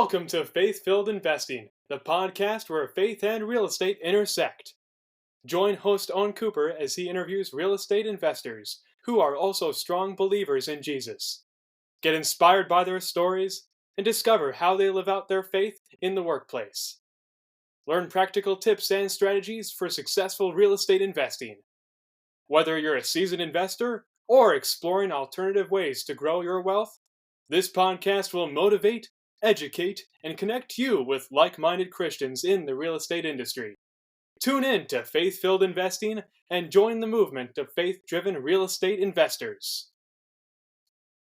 Welcome to Faith-Filled Investing, the podcast where faith and real estate intersect. Join host Owen Cooper as he interviews real estate investors who are also strong believers in Jesus. Get inspired by their stories and discover how they live out their faith in the workplace. Learn practical tips and strategies for successful real estate investing. Whether you're a seasoned investor or exploring alternative ways to grow your wealth, this podcast will motivate, educate, and connect you with like-minded Christians in the real estate industry. Tune in to Faith-Filled Investing and join the movement of faith-driven real estate investors.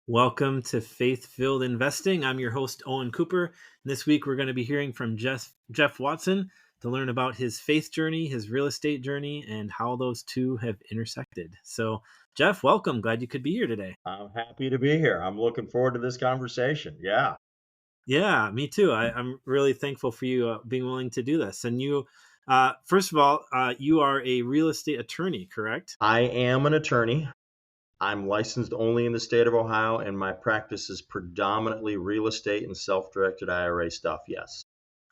Welcome to Faith-Filled Investing. I'm your host, Owen Cooper. And this week, we're going to be hearing from Jeff Watson to learn about his faith journey, his real estate journey, and how those two have intersected. So, Jeff, welcome. Glad you could be here today. I'm happy to be here. I'm looking forward to this conversation. Yeah, me too. I'm really thankful for you being willing to do this. And you, first of all, you are a real estate attorney, correct? I am an attorney. I'm licensed only in the state of Ohio, and my practice is predominantly real estate and self-directed IRA stuff, yes.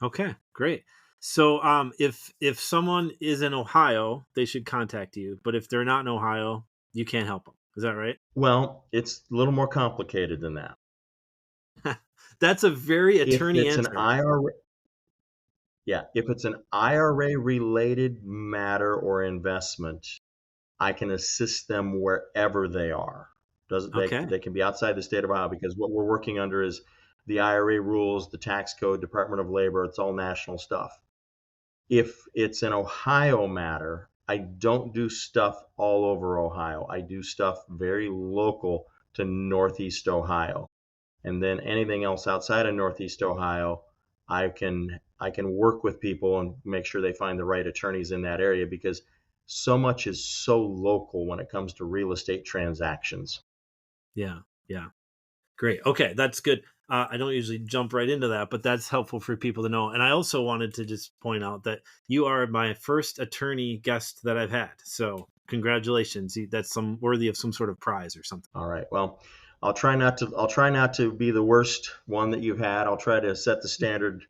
Okay, great. So if someone is in Ohio, they should contact you. But if they're not in Ohio, you can't help them. Is that right? Well, it's a little more complicated than that. That's a very attorney answer. If it's an IRA-related matter or investment, I can assist them wherever they are. They can be outside the state of Ohio, because what we're working under is the IRA rules, the tax code, Department of Labor. It's all national stuff. If it's an Ohio matter, I don't do stuff all over Ohio. I do stuff very local to Northeast Ohio. And then anything else outside of Northeast Ohio, I can work with people and make sure they find the right attorneys in that area, because so much is so local when it comes to real estate transactions. Yeah. Great. Okay, that's good. I don't usually jump right into that, but that's helpful for people to know. And I also wanted to just point out that you are my first attorney guest that I've had. So congratulations. That's worthy of some sort of prize or something. All right. Well, I'll try not to be the worst one that you've had. I'll try to set the standard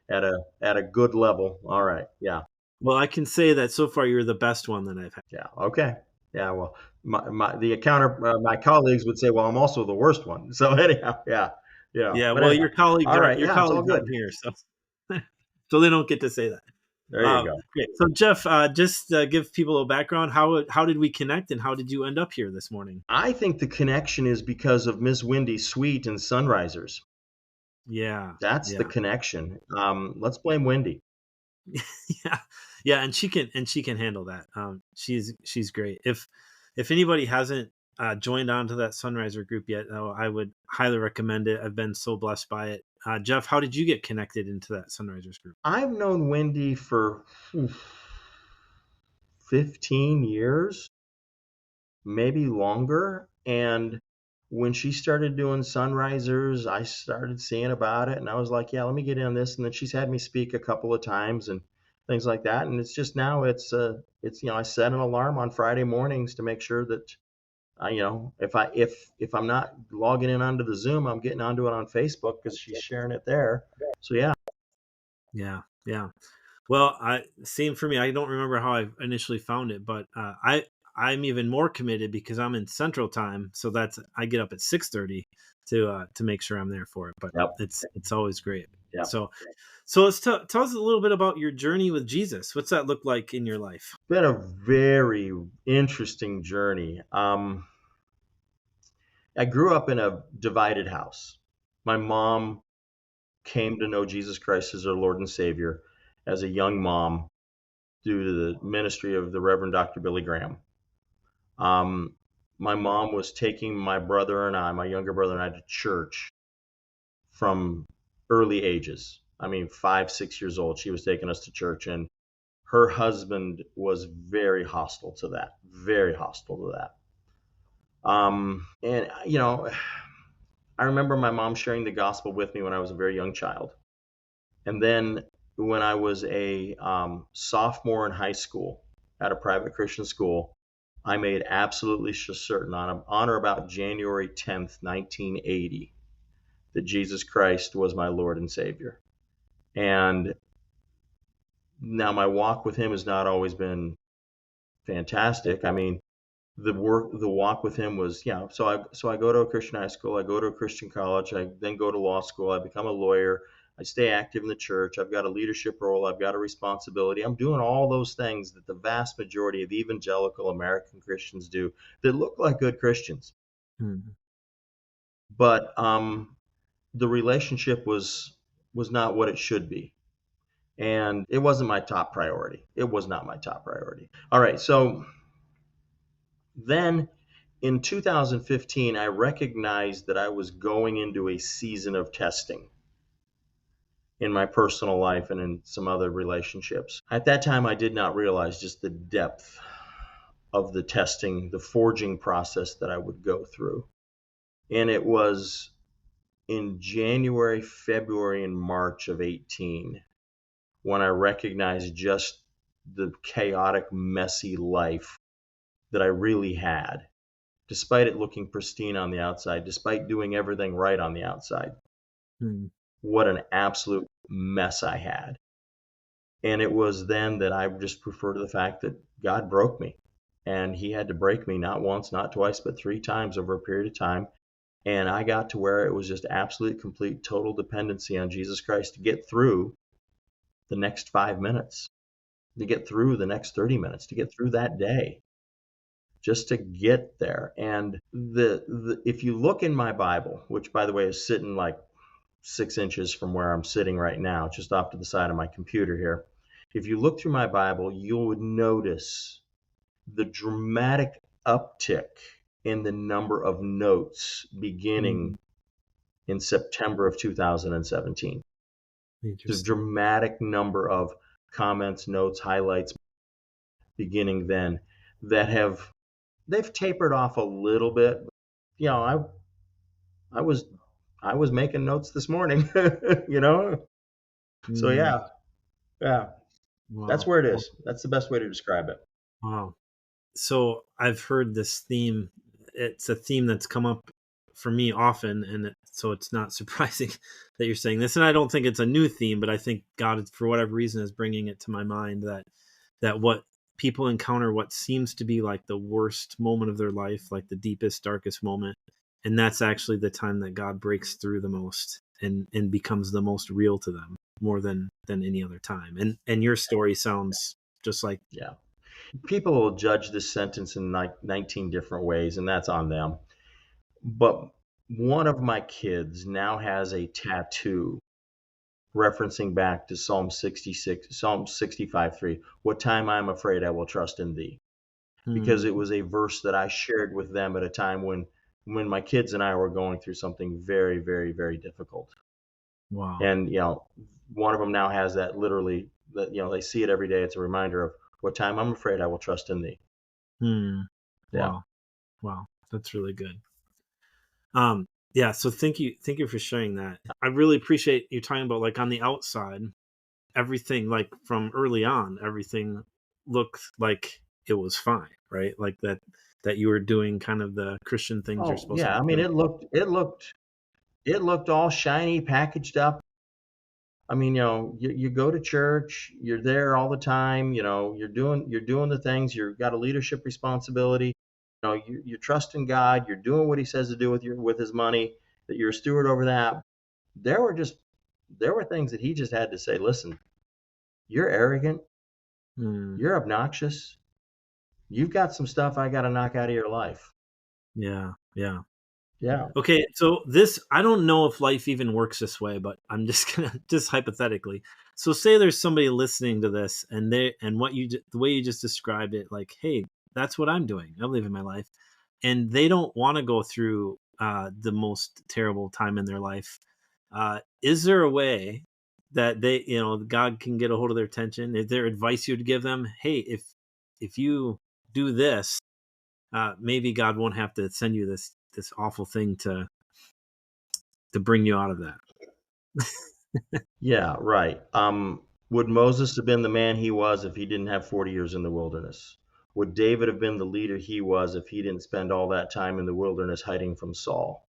at a good level. All right. Yeah. Well, I can say that so far you're the best one that I've had. Yeah. Okay. Yeah. Well, my colleagues would say, well, I'm also the worst one. So anyhow, yeah. Yeah. Well, your colleagues aren't here, so they don't get to say that. There you go. Great. So Jeff, just give people a background. How did we connect, and how did you end up here this morning? I think the connection is because of Miss Wendy's suite and Sunrisers. Yeah. That's the connection. Let's blame Wendy. Yeah, and she can handle that. She's great. If anybody hasn't joined onto that Sunriser group yet, I would highly recommend it. I've been so blessed by it. Jeff, how did you get connected into that Sunrisers group? I've known Wendy for 15 years, maybe longer. And when she started doing Sunrisers, I started seeing about it, and I was like, yeah, let me get in this. And then she's had me speak a couple of times and things like that. And it's just now I set an alarm on Friday mornings to make sure that if I'm not logging in onto the Zoom, I'm getting onto it on Facebook because she's sharing it there. So yeah. Well, same for me. I don't remember how I initially found it, but I'm even more committed because I'm in Central Time, so I get up at 6:30 to make sure I'm there for it. But it's always great. Yep. So let's tell us a little bit about your journey with Jesus. What's that look like in your life? It's been a very interesting journey. I grew up in a divided house. My mom came to know Jesus Christ as her Lord and Savior as a young mom due to the ministry of the Reverend Dr. Billy Graham. My mom was taking my younger brother and I, to church from early ages. 5, 6 years old, she was taking us to church, and her husband was very hostile to that. I remember my mom sharing the gospel with me when I was a very young child. And then when I was a sophomore in high school at a private Christian school, I made absolutely certain on or about January 10th, 1980, that Jesus Christ was my Lord and Savior. And now my walk with him has not always been fantastic. I mean, the walk with him was, so I go to a Christian high school, I go to a Christian college, I then go to law school, I become a lawyer, I stay active in the church, I've got a leadership role, I've got a responsibility. I'm doing all those things that the vast majority of evangelical American Christians do that look like good Christians. Mm-hmm. But the relationship was not what it should be. And it wasn't my top priority. It was not my top priority. All right, so then in 2015, I recognized that I was going into a season of testing in my personal life and in some other relationships. At that time, I did not realize just the depth of the testing, the forging process that I would go through. And it was in January, February, and March of 18 when I recognized just the chaotic, messy life that I really had, despite it looking pristine on the outside, despite doing everything right on the outside. What an absolute mess I had. And it was then that I just refer to the fact that God broke me. And he had to break me not once, not twice, but 3 times over a period of time. And I got to where it was just absolute, complete, total dependency on Jesus Christ to get through the next 5 minutes, to get through the next 30 minutes, to get through that day, just to get there. And if you look in my Bible, which by the way is sitting like 6 inches from where I'm sitting right now, just off to the side of my computer here, if you look through my Bible, you would notice the dramatic uptick in the number of notes beginning in September of 2017. There's a dramatic number of comments, notes, highlights beginning then that they've tapered off a little bit. You know, I was making notes this morning, you know? So yeah. Wow. That's where it is. That's the best way to describe it. Wow. So I've heard this theme. It's a theme that's come up for me often, and so it's not surprising that you're saying this. And I don't think it's a new theme, but I think God, for whatever reason, is bringing it to my mind that what people encounter, what seems to be like the worst moment of their life, like the deepest, darkest moment, and that's actually the time that God breaks through the most and becomes the most real to them, more than any other time. And your story sounds just like people will judge this sentence in 19 different ways, and that's on them. But one of my kids now has a tattoo referencing back to Psalm 65:3. What time I am afraid I will trust in thee. Because it was a verse that I shared with them at a time when my kids and I were going through something very, very, very difficult. Wow. And, one of them now has that literally, that, they see it every day. It's a reminder of what time I'm afraid I will trust in thee. Yeah. Wow. That's really good. So thank you for sharing that. I really appreciate you talking about, like, on the outside, everything, like from early on, everything looked like it was fine, right? Like that you were doing kind of the Christian things you're supposed to do. I mean, it looked all shiny, packaged up. I mean, you go to church, you're there all the time, you're doing the things, you've got a leadership responsibility, you trust in God, you're doing what he says to do with his money, that you're a steward over that. There were things that he just had to say, listen, you're arrogant, you're obnoxious, you've got some stuff I got to knock out of your life. Yeah. Okay, so I don't know if life even works this way, but I'm just gonna, just hypothetically. So say there's somebody listening to this, and the way you just described it, like, hey, that's what I'm doing. I'm living my life, and they don't want to go through the most terrible time in their life. Is there a way that they, God can get a hold of their attention? Is there advice you'd give them? Hey, if you do this, maybe God won't have to send you this awful thing to bring you out of that. Yeah, right. Would Moses have been the man he was if he didn't have 40 years in the wilderness? Would David have been the leader he was if he didn't spend all that time in the wilderness hiding from Saul?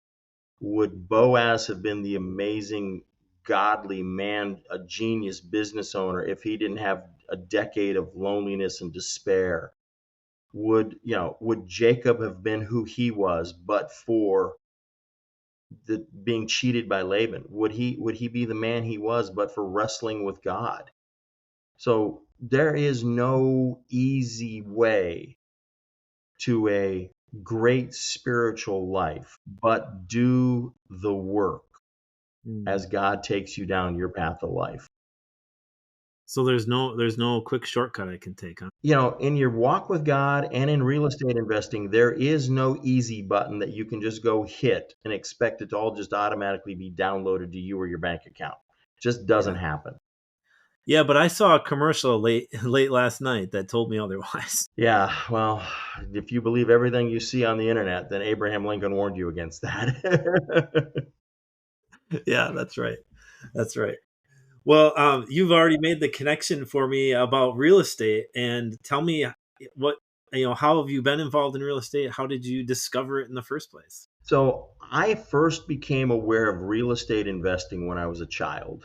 Would Boaz have been the amazing, godly man, a genius business owner, if he didn't have a decade of loneliness and despair? Would Jacob have been who he was but for the being cheated by Laban? Would he be the man he was but for wrestling with God? So there is no easy way to a great spiritual life, but do the work as God takes you down your path of life. So there's no quick shortcut I can take, huh? In your walk with God and in real estate investing, there is no easy button that you can just go hit and expect it to all just automatically be downloaded to you or your bank account. It just doesn't happen. Yeah, but I saw a commercial late last night that told me otherwise. Yeah, well, if you believe everything you see on the internet, then Abraham Lincoln warned you against that. Yeah, that's right. That's right. Well, you've already made the connection for me about real estate, and tell me how have you been involved in real estate? How did you discover it in the first place? So I first became aware of real estate investing when I was a child.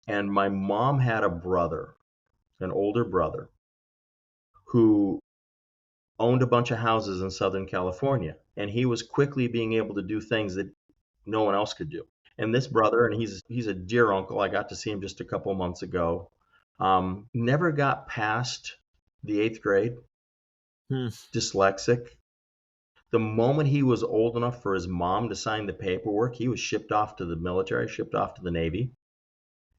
And my mom had a brother, an older brother, who owned a bunch of houses in Southern California. And he was quickly being able to do things that no one else could do. And this brother, and he's a dear uncle. I got to see him just a couple months ago. Never got past the 8th grade, dyslexic. The moment he was old enough for his mom to sign the paperwork, he was shipped off to the military, shipped off to the Navy.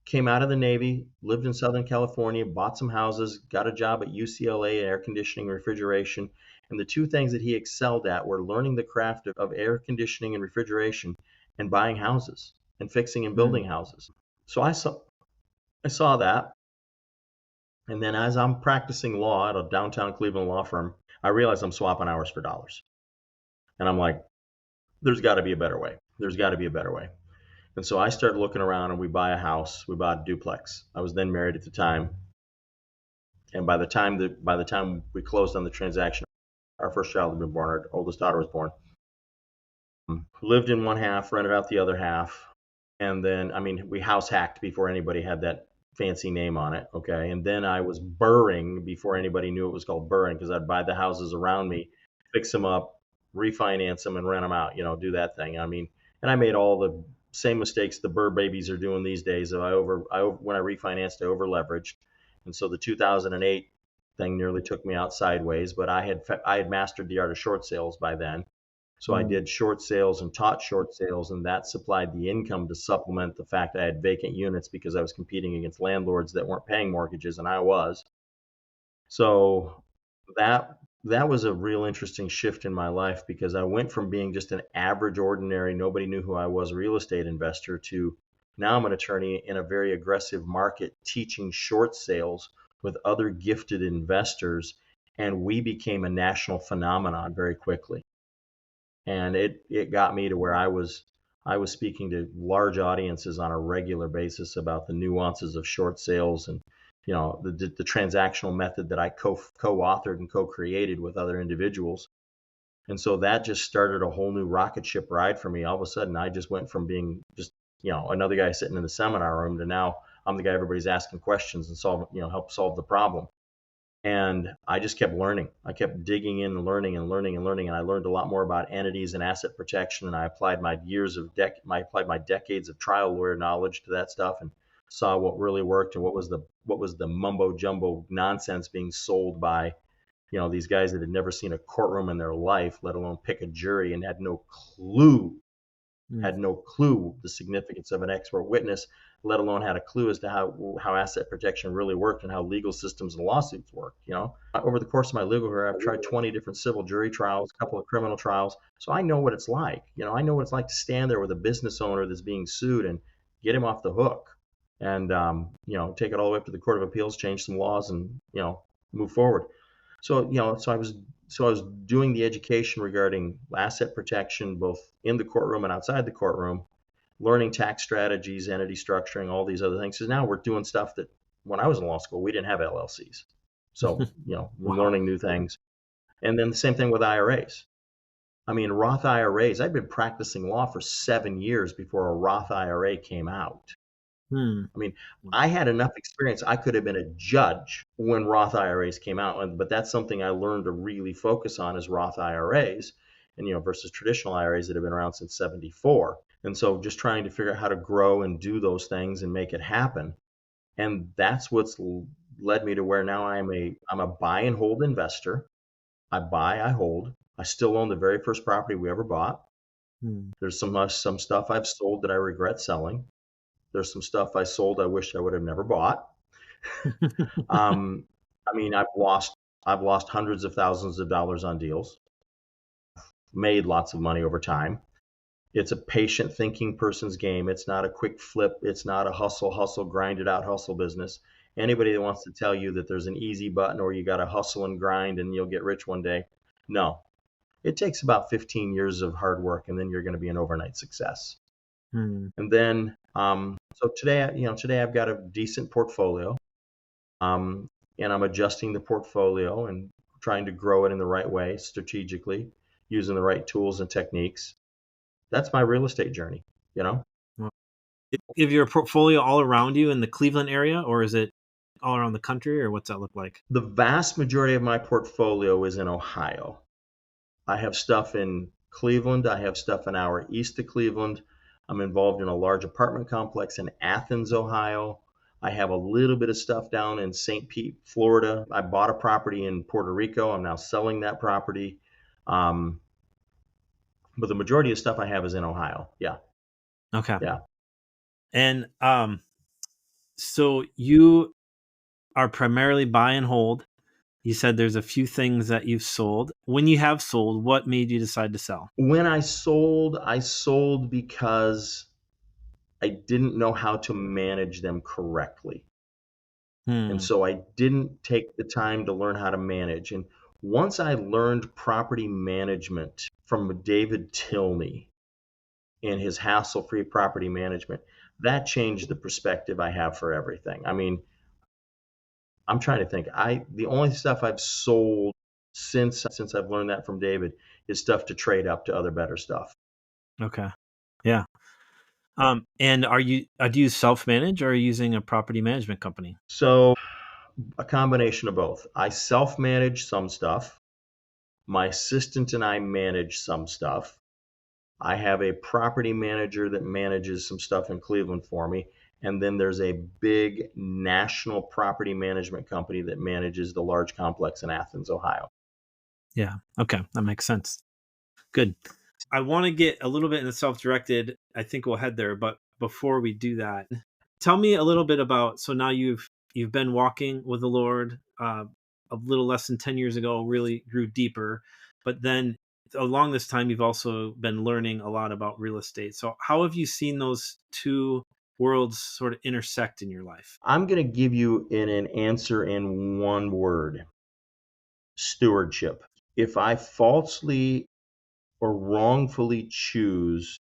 Came out of the Navy, lived in Southern California, bought some houses, got a job at UCLA, air conditioning, refrigeration. And the two things that he excelled at were learning the craft of air conditioning and refrigeration and buying houses and fixing and building houses. So I saw that. And then as I'm practicing law at a downtown Cleveland law firm, I realized I'm swapping hours for dollars. And I'm like, there's got to be a better way. There's got to be a better way. And so I started looking around, and we buy a house. We bought a duplex. I was then married at the time. And by the time we closed on the transaction, our first child had been born. Our oldest daughter was born. Lived in one half, rented out the other half. And then, we house hacked before anybody had that fancy name on it. Okay. And then I was burring before anybody knew it was called burring, because I'd buy the houses around me, fix them up, refinance them, and rent them out, do that thing. And I made all the same mistakes the Burr babies are doing these days. When I refinanced, I over leveraged. And so the 2008 thing nearly took me out sideways, but I had mastered the art of short sales by then. So I did short sales and taught short sales, and that supplied the income to supplement the fact I had vacant units because I was competing against landlords that weren't paying mortgages, and I was. So that was a real interesting shift in my life, because I went from being just an average, ordinary, nobody knew who I was, real estate investor, to now I'm an attorney in a very aggressive market teaching short sales with other gifted investors, and we became a national phenomenon very quickly. And it got me to where I was speaking to large audiences on a regular basis about the nuances of short sales and the transactional method that I co-authored and co-created with other individuals. And so that just started a whole new rocket ship ride for me. All of a sudden, I just went from being just another guy sitting in the seminar room to now I'm the guy everybody's asking questions and help solve the problem. And I just kept learning. I kept digging in and learning. And I learned a lot more about entities and asset protection. And I applied my decades of trial lawyer knowledge to that stuff, and saw what really worked and what was the mumbo jumbo nonsense being sold by these guys that had never seen a courtroom in their life, let alone pick a jury, and had no clue the significance of an expert witness, let alone had a clue as to how asset protection really worked and how legal systems and lawsuits work. Over the course of my legal career, I've tried 20 different civil jury trials, a couple of criminal trials. So I know what it's like. I know what it's like to stand there with a business owner that's being sued and get him off the hook, and take it all the way up to the Court of Appeals, change some laws, and move forward. So I was doing the education regarding asset protection, both in the courtroom and outside the courtroom, learning tax strategies, entity structuring, all these other things. So now we're doing stuff that when I was in law school, we didn't have LLCs. So, we're learning new things. And then the same thing with IRAs. I mean, Roth IRAs, I've been practicing law for 7 years before a Roth IRA came out. Hmm. I mean, I had enough experience. I could have been a judge when Roth IRAs came out, but that's something I learned to really focus on is Roth IRAs, and versus traditional IRAs that have been around since '74. And so, just trying to figure out how to grow and do those things and make it happen. And that's what's led me to where now I'm a buy and hold investor. I buy, I hold. I still own the very first property we ever bought. Hmm. There's some stuff I've sold that I regret selling. There's some stuff I sold I wish I would have never bought. I mean, I've lost hundreds of thousands of dollars on deals, made lots of money over time. It's a patient thinking person's game. It's not a quick flip. It's not a hustle, grind it out hustle business. Anybody that wants to tell you that there's an easy button or you got to hustle and grind and you'll get rich one day, no. It takes about 15 years of hard work and then you're going to be an overnight success. Hmm. And then, so today I've got a decent portfolio, and I'm adjusting the portfolio and trying to grow it in the right way, strategically, using the right tools and techniques. That's my real estate journey, Well, is your portfolio all around you in the Cleveland area, or is it all around the country, or what's that look like? The vast majority of my portfolio is in Ohio. I have stuff in Cleveland. I have stuff an hour east of Cleveland. I'm involved in a large apartment complex in Athens, Ohio. I have a little bit of stuff down in St. Pete, Florida. I bought a property in Puerto Rico. I'm now selling that property. But the majority of stuff I have is in Ohio. Yeah. Okay. Yeah. And so you are primarily buy and hold. You said there's a few things that you've sold. When you have sold, what made you decide to sell? When I sold because I didn't know how to manage them correctly. And so I didn't take the time to learn how to manage. And once I learned property management from David Tilney and his hassle-free property management, that changed the perspective I have for everything. I mean, I'm trying to think. The only stuff I've sold since I've learned that from David is stuff to trade up to other better stuff. Okay. Yeah. And do you self-manage or are you using a property management company? So a combination of both. I self-manage some stuff. My assistant and I manage some stuff. I have a property manager that manages some stuff in Cleveland for me. And then there's a big national property management company that manages the large complex in Athens, Ohio. Yeah. Okay. That makes sense. Good. I want to get a little bit in the self-directed. I think we'll head there. But before we do that, tell me a little bit about, so now you've been walking with the Lord a little less than 10 years ago, really grew deeper. But then along this time, you've also been learning a lot about real estate. So how have you seen those two worlds sort of intersect in your life? I'm going to give you an answer in one word: stewardship. If I falsely or wrongfully choose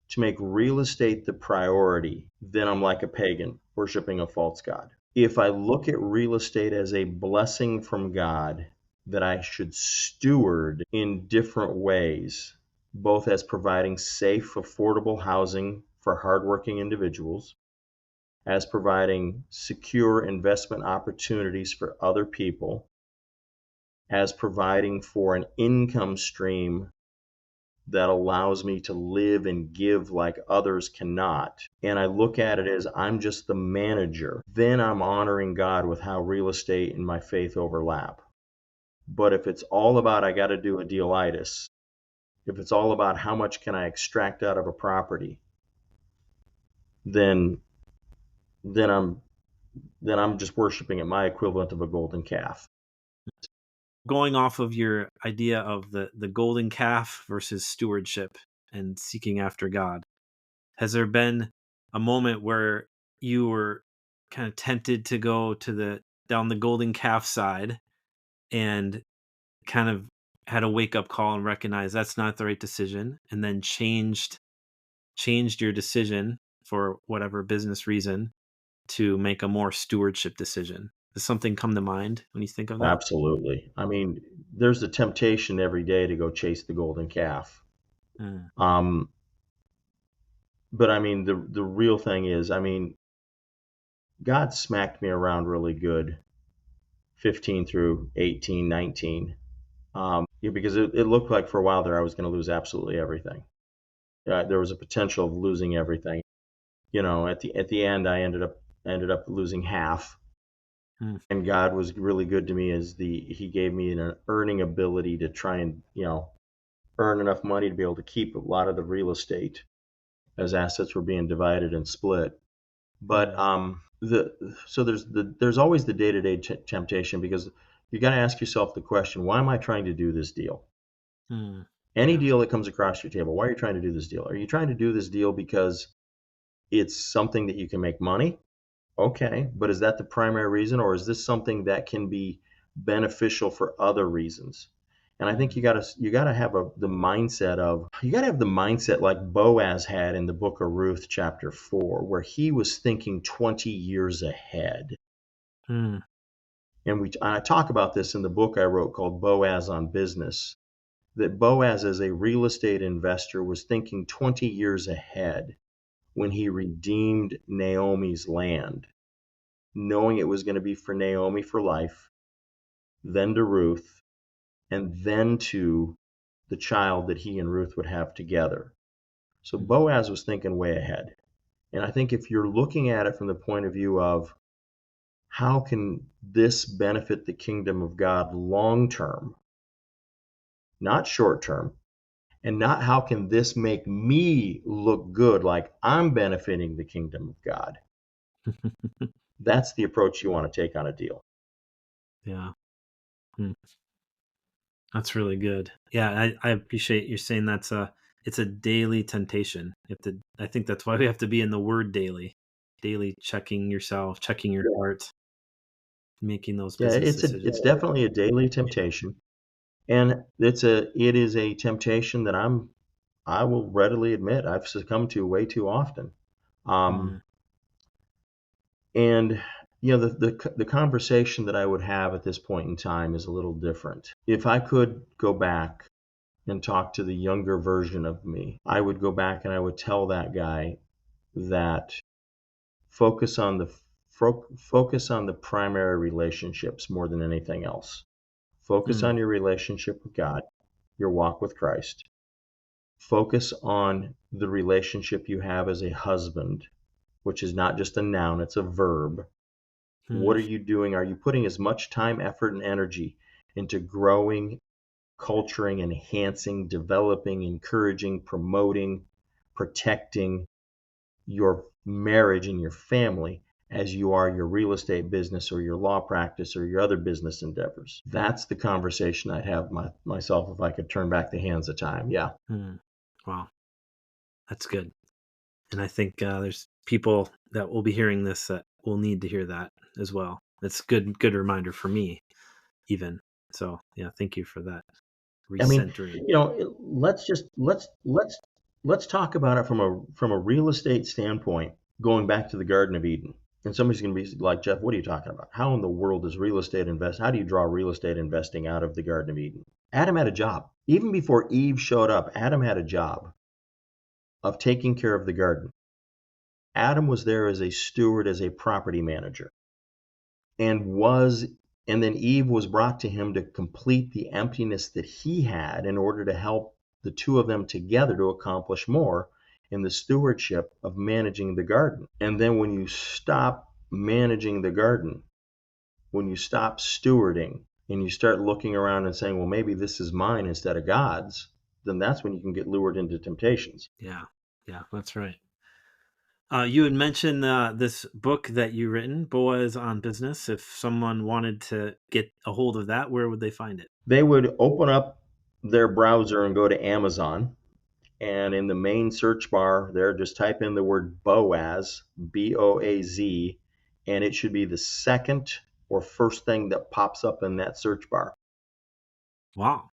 to make real estate the priority, then I'm like a pagan worshiping a false god. If I look at real estate as a blessing from God that I should steward in different ways, both as providing safe, affordable housing for hardworking individuals, as providing secure investment opportunities for other people, as providing for an income stream that allows me to live and give like others cannot, and I look at it as I'm just the manager, then I'm honoring God with how real estate and my faith overlap. But if it's all about I got to do a dealitis, if it's all about how much can I extract out of a property, then I'm just worshiping at my equivalent of a golden calf. Going off of your idea of the golden calf versus stewardship and seeking after God, has there been a moment where you were kind of tempted to go down the golden calf side and kind of had a wake up call and recognize that's not the right decision, and then changed your decision for whatever business reason to make a more stewardship decision? Does something come to mind when you think of that? Absolutely. I mean, there's a temptation every day to go chase the golden calf. Mm. But I mean, the real thing is, I mean, God smacked me around really good 15 through 18, 19. Because it looked like for a while there I was going to lose absolutely everything. There was a potential of losing everything. At the end, I ended up losing half. And God was really good to me as He gave me an earning ability to try and earn enough money to be able to keep a lot of the real estate as assets were being divided and split. But so there's always the day-to-day temptation, because you got to ask yourself the question, why am I trying to do this deal? Any deal that comes across your table, why are you trying to do this deal? Are you trying to do this deal because it's something that you can make money? Okay, but is that the primary reason, or is this something that can be beneficial for other reasons? And I think you gotta have the mindset like Boaz had in the book of Ruth, chapter 4, where he was thinking 20 years ahead. And I talk about this in the book I wrote called Boaz on Business, that Boaz, as a real estate investor, was thinking 20 years ahead when he redeemed Naomi's land, knowing it was going to be for Naomi for life, then to Ruth, and then to the child that he and Ruth would have together. So Boaz was thinking way ahead. And I think if you're looking at it from the point of view of how can this benefit the kingdom of God long term, not short term, and not how can this make me look good like I'm benefiting the kingdom of God, that's the approach you want to take on a deal. Yeah. That's really good. Yeah, I appreciate you saying it's a daily temptation. I think that's why we have to be in the word daily checking yourself, checking your heart, making those business decisions. It's definitely a daily temptation, and it is a temptation that I will readily admit I've succumbed to way too often. And the conversation that I would have at this point in time is a little different. If I could go back and talk to the younger version of me, I would go back and I would tell that guy that focus on the primary relationships more than anything else. Focus on your relationship with God, your walk with Christ. Focus on the relationship you have as a husband, which is not just a noun, it's a verb. What are you doing? Are you putting as much time, effort, and energy into growing, culturing, enhancing, developing, encouraging, promoting, protecting your marriage and your family as you are your real estate business or your law practice or your other business endeavors? That's the conversation I'd have myself if I could turn back the hands of time. Yeah. Wow. That's good. And I think there's people that will be hearing this that will need to hear that as well. It's good reminder for me even. So yeah, thank you for that. Recentering. I mean, let's talk about it from a real estate standpoint, going back to the Garden of Eden. And somebody's going to be like, Jeff, what are you talking about? How in the world does how do you draw real estate investing out of the Garden of Eden? Adam had a job. Even before Eve showed up, Adam had a job of taking care of the garden. Adam was there as a steward, as a property manager, and then Eve was brought to him to complete the emptiness that he had in order to help the two of them together to accomplish more in the stewardship of managing the garden. And then when you stop managing the garden, when you stop stewarding and you start looking around and saying, well, maybe this is mine instead of God's, then that's when you can get lured into temptations. Yeah, that's right. You had mentioned this book that you've written, Boaz on Business. If someone wanted to get a hold of that, where would they find it? They would open up their browser and go to Amazon. And in the main search bar there, just type in the word Boaz, B-O-A-Z, and it should be the second or first thing that pops up in that search bar. Wow.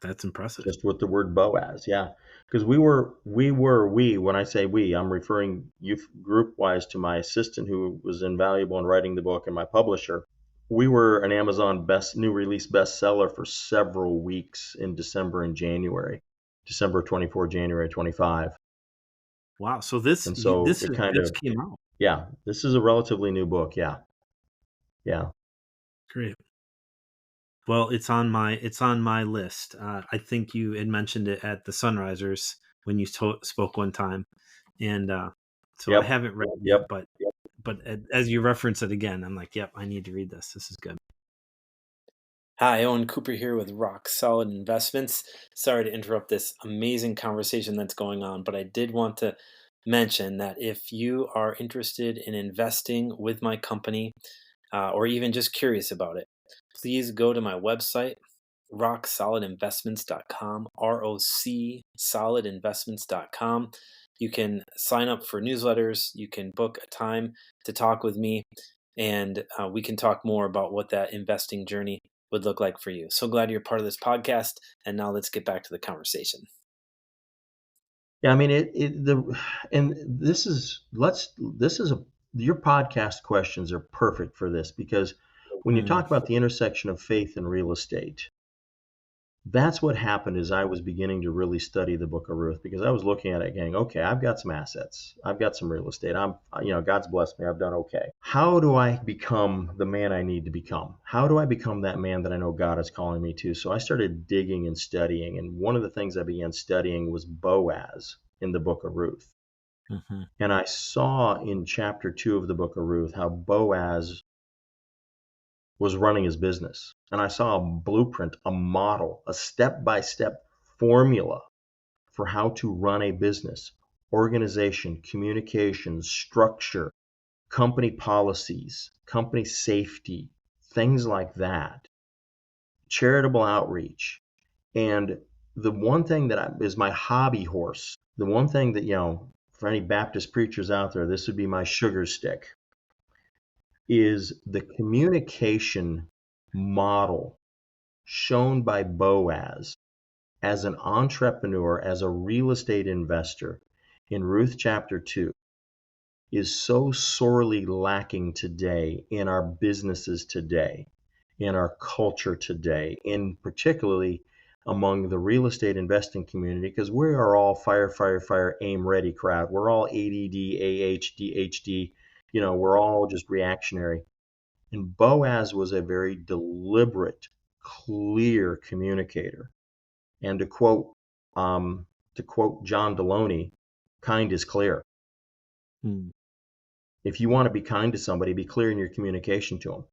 That's impressive. Just with the word Boaz, yeah. Because when I say we, I'm referring youth group wise to my assistant who was invaluable in writing the book and my publisher. we were an Amazon new release bestseller for several weeks in December and January. December 24, January 25. Wow. So this And so this it is kind just of, came out. yeah, this is a relatively new book. Yeah. Yeah. Great. Well, it's on my list. I think you had mentioned it at the Sunrisers when you spoke one time, and so I Yep. haven't read it Yep. yet, but as you reference it again, I'm like, yep, I need to read this. This is good. Hi, Owen Cooper here with Rock Solid Investments. Sorry to interrupt this amazing conversation that's going on, but I did want to mention that if you are interested in investing with my company or even just curious about it, please go to my website, rocksolidinvestments.com, ROC solidinvestments.com. You can sign up for newsletters, you can book a time to talk with me, and we can talk more about what that investing journey would look like for you. So glad you're part of this podcast. And now let's get back to the conversation. Yeah, I mean your podcast questions are perfect for this, because when you talk about the intersection of faith and real estate, that's what happened as I was beginning to really study the book of Ruth, because I was looking at it going, okay, I've got some assets. I've got some real estate. God's blessed me. I've done okay. How do I become the man I need to become? How do I become that man that I know God is calling me to? So I started digging and studying. And one of the things I began studying was Boaz in the book of Ruth. Mm-hmm. And I saw in chapter 2 of the book of Ruth how Boaz was running his business. And I saw a blueprint, a model, a step-by-step formula for how to run a business, organization, communication, structure, company policies, company safety, things like that, charitable outreach. And the one thing that is my hobby horse, the one thing that, for any Baptist preachers out there, this would be my sugar stick, is the communication model shown by Boaz as an entrepreneur, as a real estate investor in Ruth chapter 2 is so sorely lacking today in our businesses today, in our culture today, in particularly among the real estate investing community, because we are all fire, aim ready crowd. We're all ADD, ADHD, we're all just reactionary. And Boaz was a very deliberate, clear communicator. And to quote John Deloney, kind is clear. If you want to be kind to somebody, be clear in your communication to them.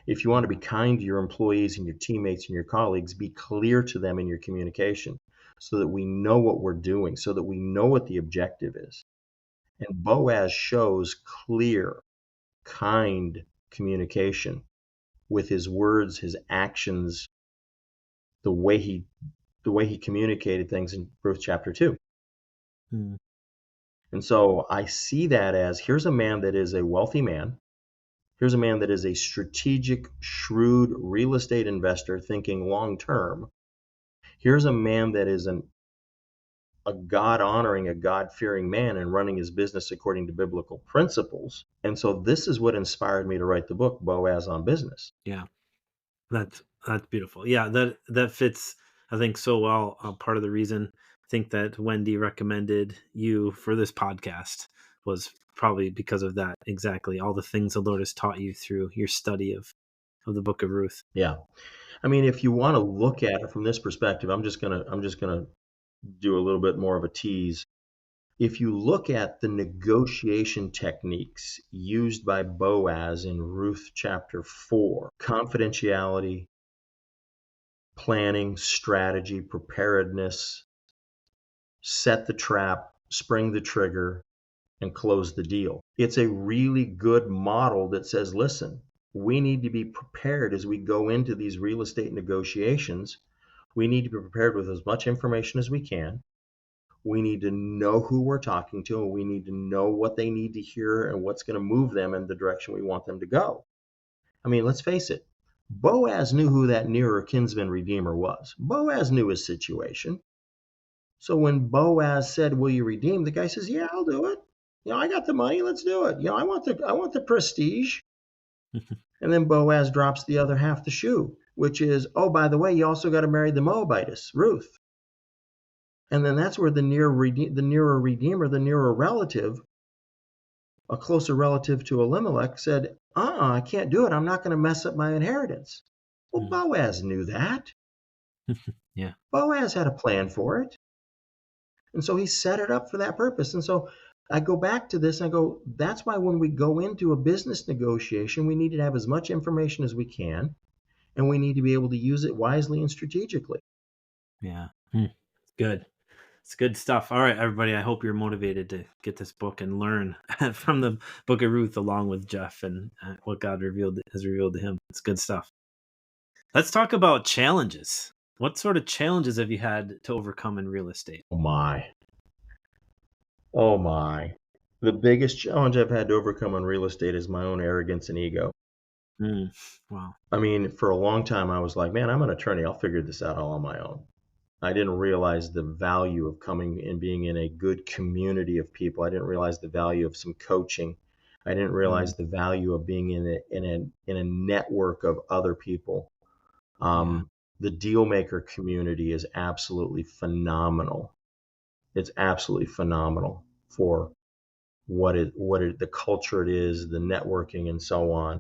If you want to be kind to your employees and your teammates and your colleagues, be clear to them in your communication so that we know what we're doing, so that we know what the objective is. And Boaz shows clear, kind communication with his words, his actions, the way he communicated things in Ruth chapter 2. And so I see that as, here's a man that is a wealthy man. Here's a man that is a strategic, shrewd real estate investor thinking long term. Here's a man that is a God-honoring, a God-fearing man and running his business according to biblical principles. And so this is what inspired me to write the book, Boaz on Business. Yeah, that's beautiful. Yeah, that fits, I think, so well. Part of the reason I think that Wendy recommended you for this podcast was probably because of that. Exactly, all the things the Lord has taught you through your study of the book of Ruth. Yeah, I mean, if you want to look at it from this perspective, I'm just gonna do a little bit more of a tease. If you look at the negotiation techniques used by Boaz in Ruth chapter 4, confidentiality, planning, strategy, preparedness, set the trap, spring the trigger, and close the deal. It's a really good model that says, listen, we need to be prepared as we go into these real estate negotiations. We need to be prepared with as much information as we can. We need to know who we're talking to, and we need to know what they need to hear and what's going to move them in the direction we want them to go. I mean, let's face it. Boaz knew who that nearer kinsman redeemer was. Boaz knew his situation. So when Boaz said, will you redeem? The guy says, yeah, I'll do it. I got the money. Let's do it. I want the prestige. And then Boaz drops the other half the shoe, which is, oh, by the way, you also got to marry the Moabitess, Ruth. And then that's where the nearer redeemer, the nearer relative, a closer relative to Elimelech, said, I can't do it. I'm not going to mess up my inheritance. Well, Boaz knew that. Yeah. Boaz had a plan for it. And so he set it up for that purpose. And so I go back to this and I go, that's why when we go into a business negotiation, we need to have as much information as we can, and we need to be able to use it wisely and strategically. Yeah. Good. It's good stuff. All right, everybody. I hope you're motivated to get this book and learn from the book of Ruth along with Jeff and what God has revealed to him. It's good stuff. Let's talk about challenges. What sort of challenges have you had to overcome in real estate? Oh my. The biggest challenge I've had to overcome in real estate is my own arrogance and ego. Wow. I mean, for a long time, I was like, man, I'm an attorney. I'll figure this out all on my own. I didn't realize the value of coming and being in a good community of people. I didn't realize the value of some coaching. I didn't realize the value of being in a network of other people. The Dealmaker community is absolutely phenomenal. It's absolutely phenomenal for the culture it is, the networking and so on.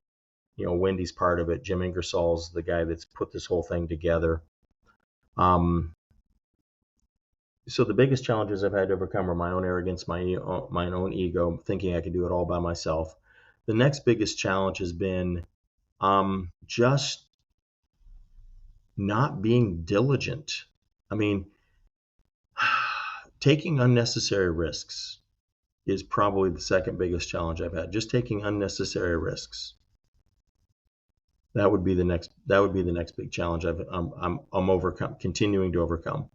You know, Wendy's part of it. Jim Ingersoll's the guy that's put this whole thing together. So the biggest challenges I've had to overcome are my own arrogance, my own ego, thinking I could do it all by myself. The next biggest challenge has been just not being diligent. I mean, taking unnecessary risks is probably the second biggest challenge I've had. Just taking unnecessary risks. That would be the next big challenge I'm continuing to overcome.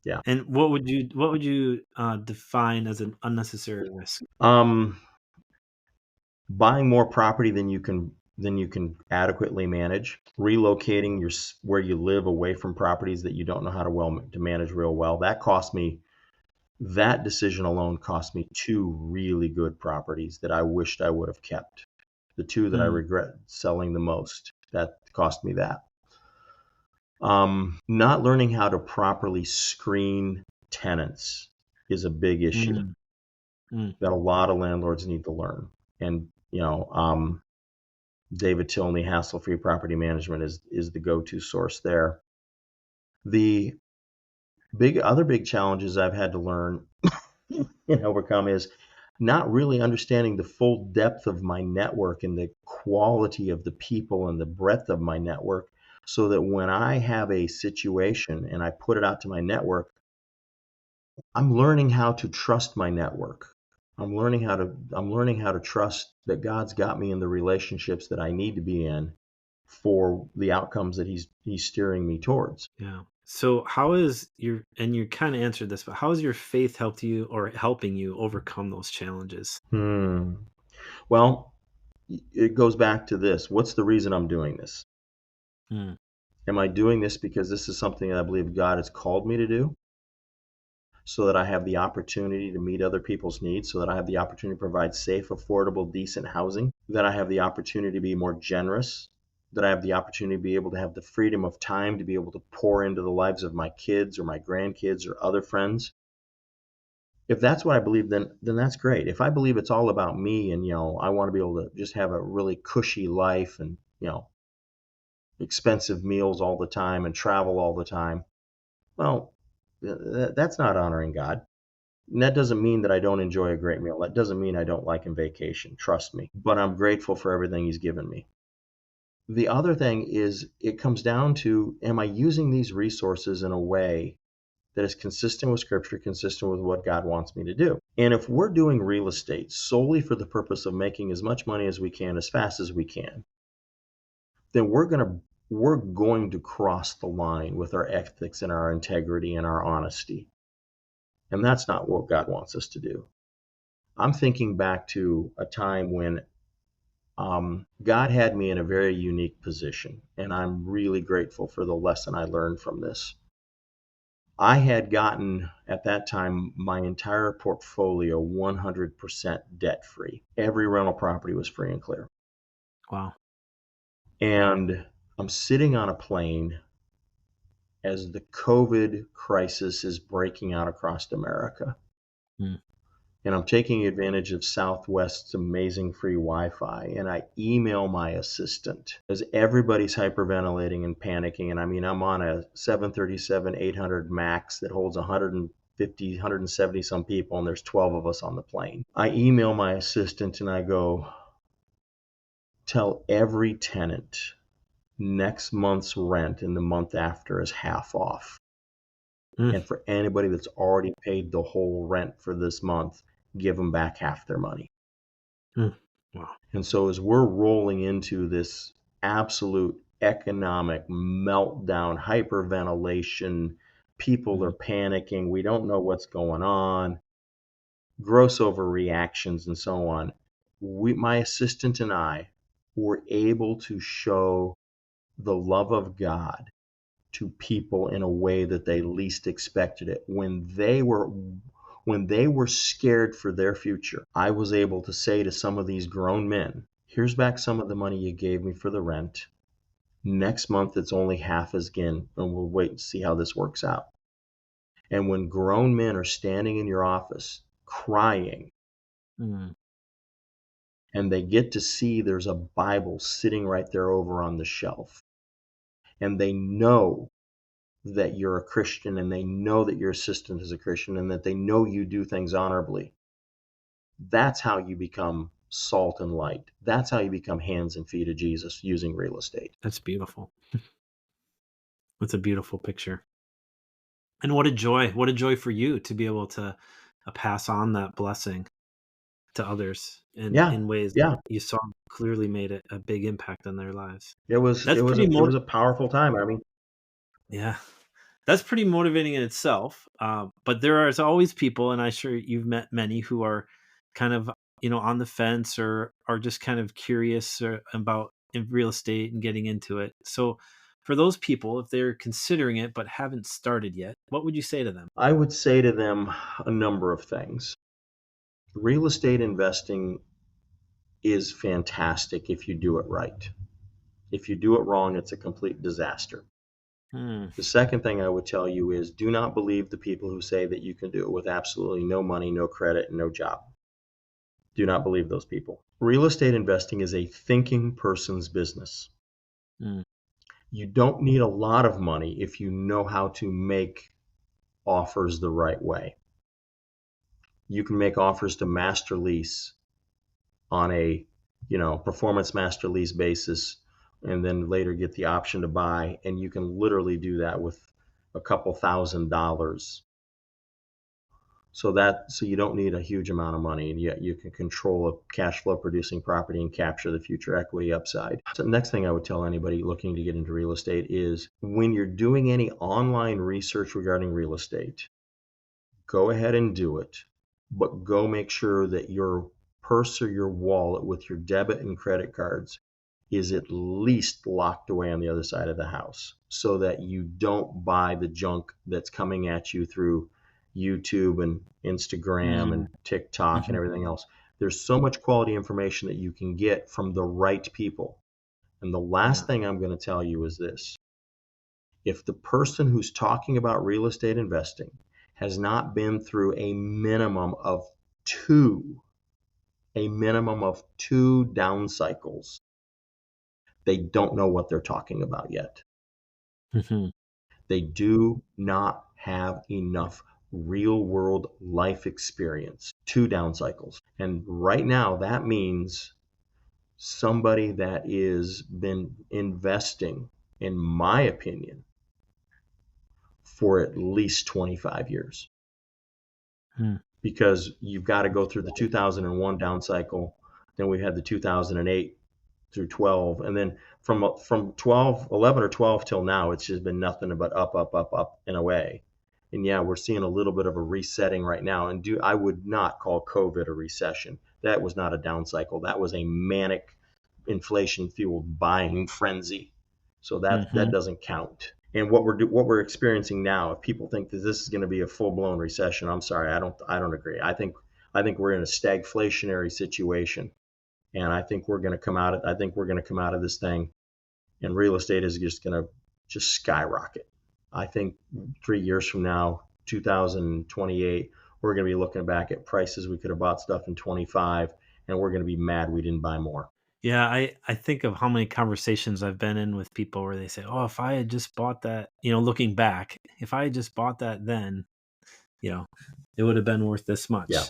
Yeah. And what would you define as an unnecessary risk? Buying more property than you can adequately manage, relocating where you live away from properties that you don't know how to manage real well. That decision alone cost me 2 really good properties that I wished I would have kept. The 2 that I regret selling the most, that cost me that. Not learning how to properly screen tenants is a big issue that a lot of landlords need to learn. And, David Tilney, Hassle-Free Property Management is the go-to source there. The other big challenges I've had to learn and overcome is not really understanding the full depth of my network and the quality of the people and the breadth of my network, so that when I have a situation and I put it out to my network, I'm learning how to trust my network. I'm learning how to trust that God's got me in the relationships that I need to be in for the outcomes that he's steering me towards. Yeah. So how is and you kind of answered this, but how has your faith helped you or helping you overcome those challenges? Well, it goes back to this. What's the reason I'm doing this? Am I doing this because this is something that I believe God has called me to do, so that I have the opportunity to meet other people's needs, so that I have the opportunity to provide safe, affordable, decent housing, that I have the opportunity to be more generous, that I have the opportunity to be able to have the freedom of time to be able to pour into the lives of my kids or my grandkids or other friends? If that's what I believe, then that's great. If I believe it's all about me and, I want to be able to just have a really cushy life and, expensive meals all the time and travel all the time, well, that's not honoring God. And that doesn't mean that I don't enjoy a great meal. That doesn't mean I don't like a vacation, trust me. But I'm grateful for everything he's given me. The other thing is, it comes down to, am I using these resources in a way that is consistent with Scripture, consistent with what God wants me to do? And if we're doing real estate solely for the purpose of making as much money as we can, as fast as we can, then we're going to cross the line with our ethics and our integrity and our honesty. And that's not what God wants us to do. I'm thinking back to a time when God had me in a very unique position, and I'm really grateful for the lesson I learned from this. I had gotten, at that time, my entire portfolio 100% debt-free. Every rental property was free and clear. Wow. And I'm sitting on a plane as the COVID crisis is breaking out across America. Mm. And I'm taking advantage of Southwest's amazing free Wi-Fi. And I email my assistant as everybody's hyperventilating and panicking. And I mean, I'm on a 737-800 MAX that holds 150, 170 some people, and there's 12 of us on the plane. I email my assistant and I go, tell every tenant next month's rent and the month after is half off. Mm. And for anybody that's already paid the whole rent for this month, give them back half their money. Mm. Wow. And so as we're rolling into this absolute economic meltdown, hyperventilation, people are panicking, we don't know what's going on, gross overreactions and so on, my assistant and I were able to show the love of God to people in a way that they least expected it. When they were scared for their future, I was able to say to some of these grown men, here's back some of the money you gave me for the rent. Next month, it's only half again, and we'll wait and see how this works out. And when grown men are standing in your office crying, and they get to see there's a Bible sitting right there over on the shelf, and they know that you're a Christian, and they know that your assistant is a Christian, and that they know you do things honorably. That's how you become salt and light. That's how you become hands and feet of Jesus using real estate. That's beautiful. That's a beautiful picture. And what a joy for you to be able to pass on that blessing to others in ways that you saw clearly made a big impact on their lives. It was a powerful time. I mean, yeah, that's pretty motivating in itself. But there are always people, and I'm sure you've met many, who are kind of, on the fence or are just kind of curious about real estate and getting into it. So for those people, if they're considering it but haven't started yet, what would you say to them? I would say to them a number of things. Real estate investing is fantastic if you do it right. If you do it wrong, it's a complete disaster. The second thing I would tell you is do not believe the people who say that you can do it with absolutely no money, no credit, and no job. Do not believe those people. Real estate investing is a thinking person's business. You don't need a lot of money if you know how to make offers the right way. You can make offers to master lease on a, performance master lease basis, and then later get the option to buy. And you can literally do that with a couple $1,000s. So you don't need a huge amount of money, and yet you can control a cash flow producing property and capture the future equity upside. So the next thing I would tell anybody looking to get into real estate is when you're doing any online research regarding real estate, go ahead and do it, but go make sure that your purse or your wallet with your debit and credit cards is at least locked away on the other side of the house, so that you don't buy the junk that's coming at you through YouTube and Instagram and TikTok and everything else. There's so much quality information that you can get from the right people. And the last thing I'm going to tell you is this. If the person who's talking about real estate investing has not been through a minimum of two down cycles, they don't know what they're talking about yet. They do not have enough real world life experience. 2 down cycles. And right now that means somebody that is been investing, in my opinion, for at least 25 years. Because you've got to go through the 2001 down cycle, then we had the 2008 through 12, and then from 11 or 12 till now, it's just been nothing but up and away. And yeah, we're seeing a little bit of a resetting right now. And I would not call COVID a recession. That was not a down cycle. That was a manic inflation fueled buying frenzy. So that doesn't count. And what we're experiencing now, if people think that this is going to be a full blown recession, I'm sorry, I don't agree. I think we're in a stagflationary situation. And I think we're going to come out of this thing, and real estate is just going to just skyrocket. I think 3 years from now, 2028, we're going to be looking back at prices we could have bought stuff in 25, and we're going to be mad we didn't buy more. Yeah, I think of how many conversations I've been in with people where they say, "Oh, if I had just bought that," looking back, if I had just bought that then, it would have been worth this much. Yeah.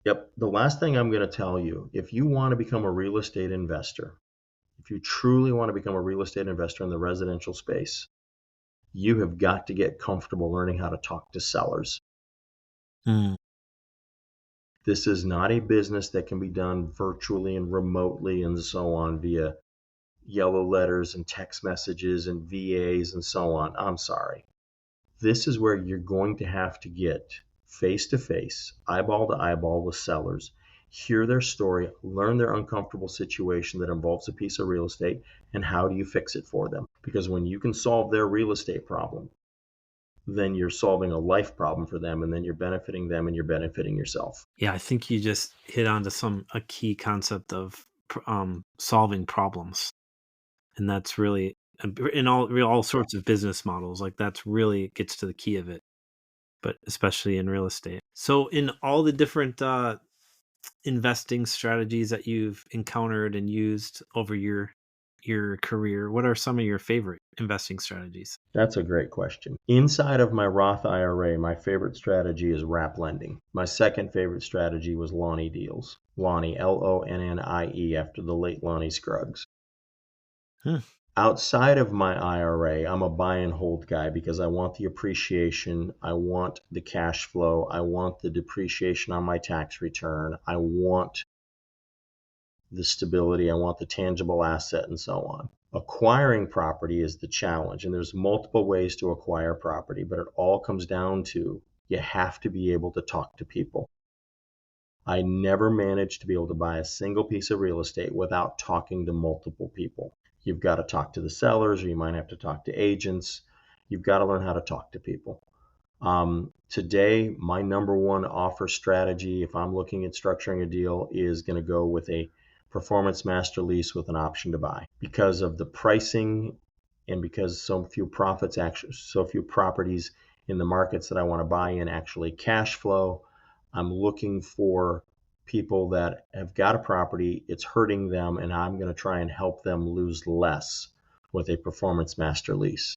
Yep. The last thing I'm going to tell you, if you want to become a real estate investor, if you truly want to become a real estate investor in the residential space, you have got to get comfortable learning how to talk to sellers. This is not a business that can be done virtually and remotely and so on via yellow letters and text messages and VAs and so on. I'm sorry. This is where you're going to have to get face to face, eyeball to eyeball with sellers, hear their story, learn their uncomfortable situation that involves a piece of real estate, and how do you fix it for them? Because when you can solve their real estate problem, then you're solving a life problem for them, and then you're benefiting them and you're benefiting yourself. Yeah, I think you just hit on to a key concept of solving problems. And that's really, in all sorts of business models, like that's really gets to the key of it, but especially in real estate. So in all the different investing strategies that you've encountered and used over your career, what are some of your favorite investing strategies? That's a great question. Inside of my Roth IRA, my favorite strategy is wrap lending. My second favorite strategy was Lonnie deals. Lonnie, Lonnie, after the late Lonnie Scruggs. Outside of my IRA, I'm a buy and hold guy because I want the appreciation, I want the cash flow, I want the depreciation on my tax return, I want the stability, I want the tangible asset, and so on. Acquiring property is the challenge, and there's multiple ways to acquire property, but it all comes down to you have to be able to talk to people. I never managed to be able to buy a single piece of real estate without talking to multiple people. You've got to talk to the sellers, or you might have to talk to agents. You've got to learn how to talk to people. Today, my number one offer strategy, if I'm looking at structuring a deal, is going to go with a performance master lease with an option to buy. Because of the pricing and because so few properties in the markets that I want to buy in actually cash flow, I'm looking for people that have got a property, it's hurting them, and I'm going to try and help them lose less with a performance master lease.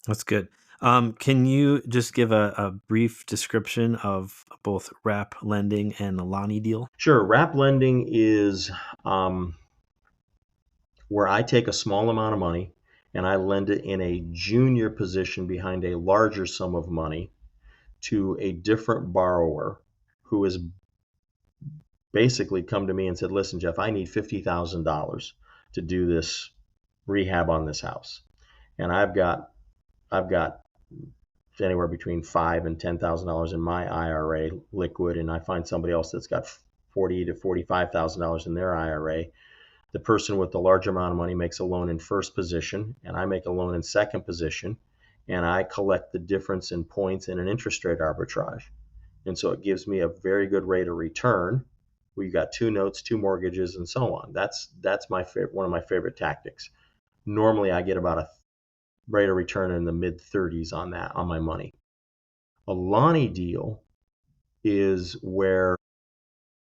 That's good. Can you just give a brief description of both wrap lending and the Lonnie deal? Sure. Wrap lending is where I take a small amount of money and I lend it in a junior position behind a larger sum of money to a different borrower who has basically come to me and said, listen, Jeff, I need $50,000 to do this rehab on this house. And I've got anywhere between $5,000 and $10,000 in my IRA liquid, and I find somebody else that's got $40,000 to $45,000 in their IRA. The person with the larger amount of money makes a loan in first position, and I make a loan in second position, and I collect the difference in points in an interest rate arbitrage. And so it gives me a very good rate of return. We've got 2 notes, 2 mortgages, and so on. That's my one of my favorite tactics. Normally, I get about a rate of return in the mid-30s on my money. A Lonnie deal is where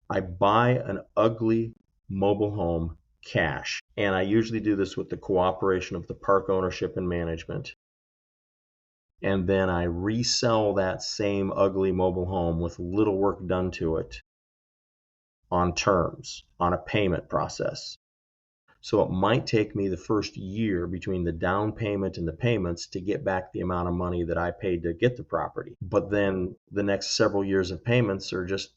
I buy an ugly mobile home cash, and I usually do this with the cooperation of the park ownership and management. And then I resell that same ugly mobile home with little work done to it on terms, on a payment process. So it might take me the first year between the down payment and the payments to get back the amount of money that I paid to get the property. But then the next several years of payments are just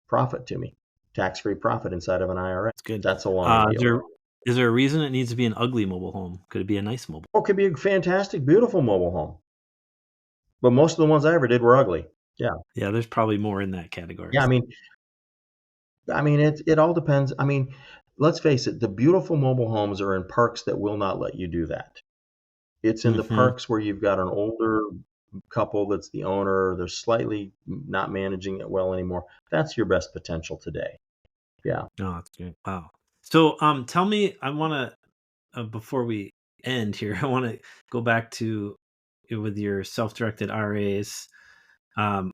profit to me, tax-free profit inside of an IRA. That's good. That's a long deal. Is there a reason it needs to be an ugly mobile home? Could it be a nice mobile? Oh, it could be a fantastic, beautiful mobile home. But most of the ones I ever did were ugly. Yeah. Yeah, there's probably more in that category. Yeah, I mean, it all depends. I mean, let's face it, the beautiful mobile homes are in parks that will not let you do that. It's in the parks where you've got an older couple that's the owner, they're slightly not managing it well anymore. That's your best potential today. Yeah. Oh, that's good. Wow. So, tell me, I want to, before we end here, I want to go back to with your self-directed IRAs. Um,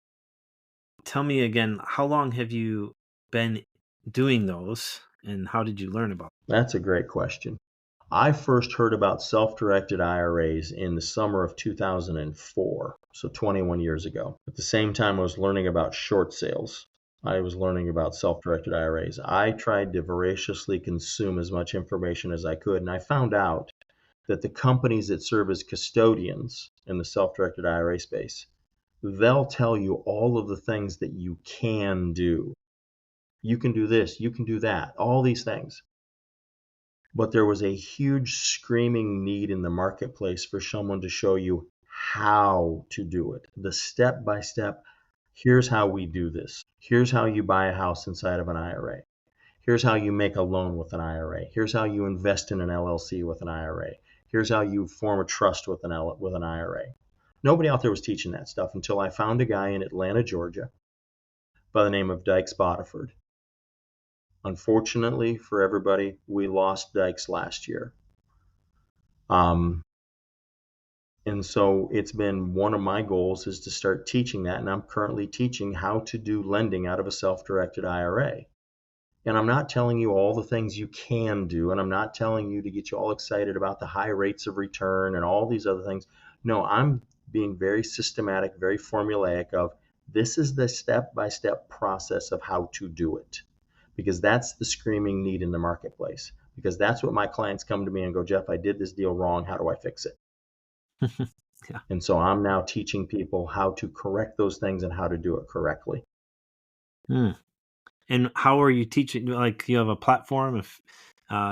Tell me again, how long have you been doing those, and how did you learn about That's a great question. I first heard about self-directed IRAs in the summer of 2004, so 21 years ago. At the same time, I was learning about short sales. I was learning about self-directed IRAs. I tried to voraciously consume as much information as I could, and I found out that the companies that serve as custodians in the self-directed IRA space, they'll tell you all of the things that you can do. You can do this, you can do that, all these things. But there was a huge screaming need in the marketplace for someone to show you how to do it. The step by step, here's how we do this. Here's how you buy a house inside of an IRA. Here's how you make a loan with an IRA. Here's how you invest in an LLC with an IRA. Here's how you form a trust with an IRA. Nobody out there was teaching that stuff until I found a guy in Atlanta, Georgia, by the name of Dykes Boddiford. Unfortunately for everybody, we lost Dykes last year. And so it's been one of my goals is to start teaching that. And I'm currently teaching how to do lending out of a self-directed IRA. And I'm not telling you all the things you can do. And I'm not telling you to get you all excited about the high rates of return and all these other things. No, I'm being very systematic, very formulaic of this is the step-by-step process of how to do it. Because that's the screaming need in the marketplace. Because that's what my clients come to me and go, Jeff, I did this deal wrong. How do I fix it? Yeah. And so I'm now teaching people how to correct those things and how to do it correctly. And how are you teaching? Like, you have a platform? If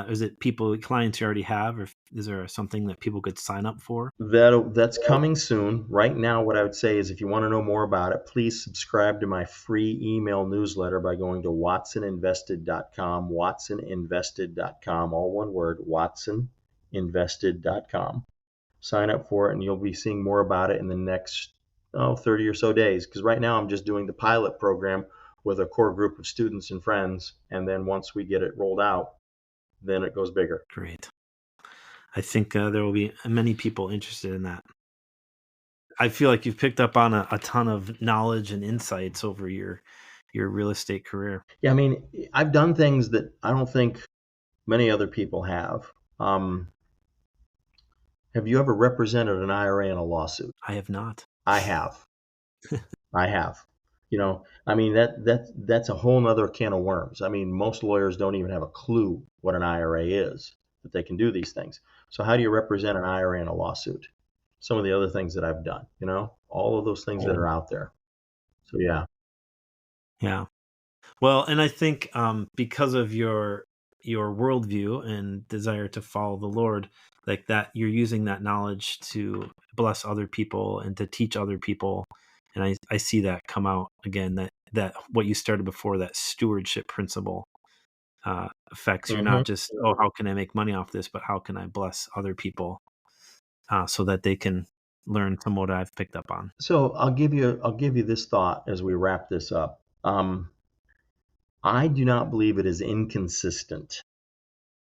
is it clients you already have, or is there something that people could sign up for? That's coming soon. Right now, what I would say is if you want to know more about it, please subscribe to my free email newsletter by going to watsoninvested.com, watsoninvested.com, all one word, watsoninvested.com. Sign up for it, and you'll be seeing more about it in the next 30 or so days. Because right now I'm just doing the pilot program with a core group of students and friends. And then once we get it rolled out, then it goes bigger. Great. I think there will be many people interested in that. I feel like you've picked up on a ton of knowledge and insights over your real estate career. Yeah, I mean, I've done things that I don't think many other people have. Have you ever represented an IRA in a lawsuit? I have not. I have. I have. I mean, that's a whole nother can of worms. I mean, most lawyers don't even have a clue what an IRA is, that they can do these things. So how do you represent an IRA in a lawsuit? Some of the other things that I've done, all of those things that are out there. So yeah. Yeah. Well, and I think because of your worldview and desire to follow the Lord, like that, you're using that knowledge to bless other people and to teach other people. And I see that come out again, that what you started before, that stewardship principle affects. You're not just, how can I make money off this, but how can I bless other people so that they can learn from what I've picked up on. So I'll give you this thought as we wrap this up. I do not believe it is inconsistent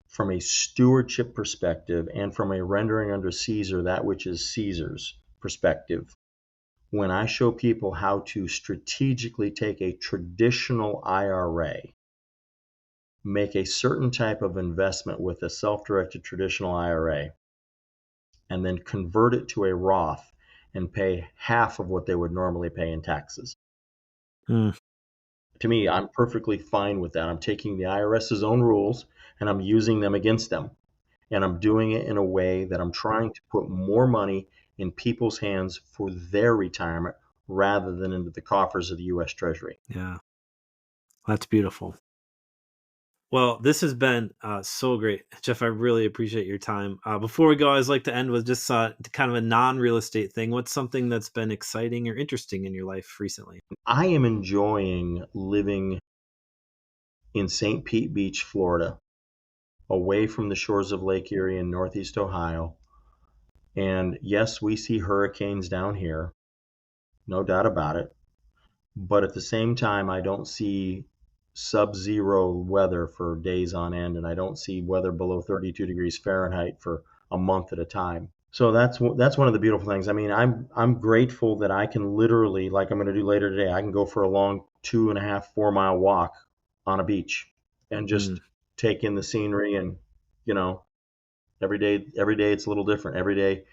from a stewardship perspective and from a rendering unto Caesar that which is Caesar's perspective when I show people how to strategically take a traditional IRA, make a certain type of investment with a self-directed traditional IRA, and then convert it to a Roth and pay half of what they would normally pay in taxes. To me, I'm perfectly fine with that. I'm taking the IRS's own rules and I'm using them against them. And I'm doing it in a way that I'm trying to put more money in people's hands for their retirement rather than into the coffers of the U.S. Treasury. Yeah, that's beautiful. Well, this has been so great. Jeff, I really appreciate your time. Before we go, I always like to end with just kind of a non-real estate thing. What's something that's been exciting or interesting in your life recently? I am enjoying living in St. Pete Beach, Florida, away from the shores of Lake Erie in Northeast Ohio. And yes, we see hurricanes down here, no doubt about it. But at the same time, I don't see sub-zero weather for days on end, and I don't see weather below 32 degrees Fahrenheit for a month at a time. So that's one of the beautiful things. I mean, I'm grateful that I can literally, like I'm going to do later today, I can go for a long 2.5-4 mile walk on a beach and just take in the scenery. And every day it's a little different. Every day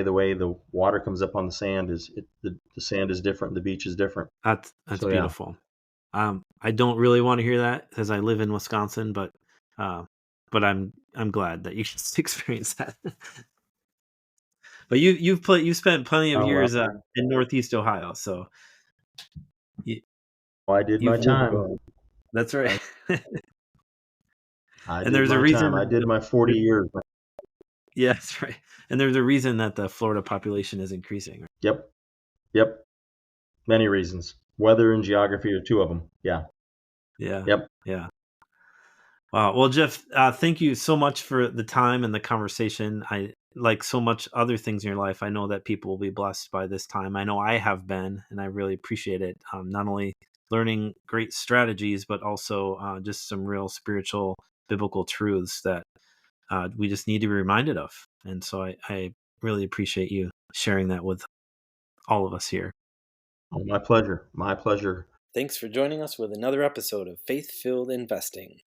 the way the water comes up on the sand the sand is different. The beach is different. That's so, beautiful. Yeah. I don't really want to hear that because I live in Wisconsin, but I'm glad that you just experienced that. But you've spent plenty of years in Northeast Ohio, so I did my time. That's right. And there's a reason I did my 40 years. Yeah, that's right. And there's a reason that the Florida population is increasing. Yep. Many reasons. Weather and geography are two of them. Yeah. Yep. Yeah. Wow. Well, Jeff, thank you so much for the time and the conversation. I like so much other things in your life. I know that people will be blessed by this time. I know I have been, and I really appreciate it. Not only learning great strategies, but also just some real spiritual, biblical truths that we just need to be reminded of. And so I really appreciate you sharing that with all of us here. Oh, my pleasure. My pleasure. Thanks for joining us with another episode of Faith-Filled Investing.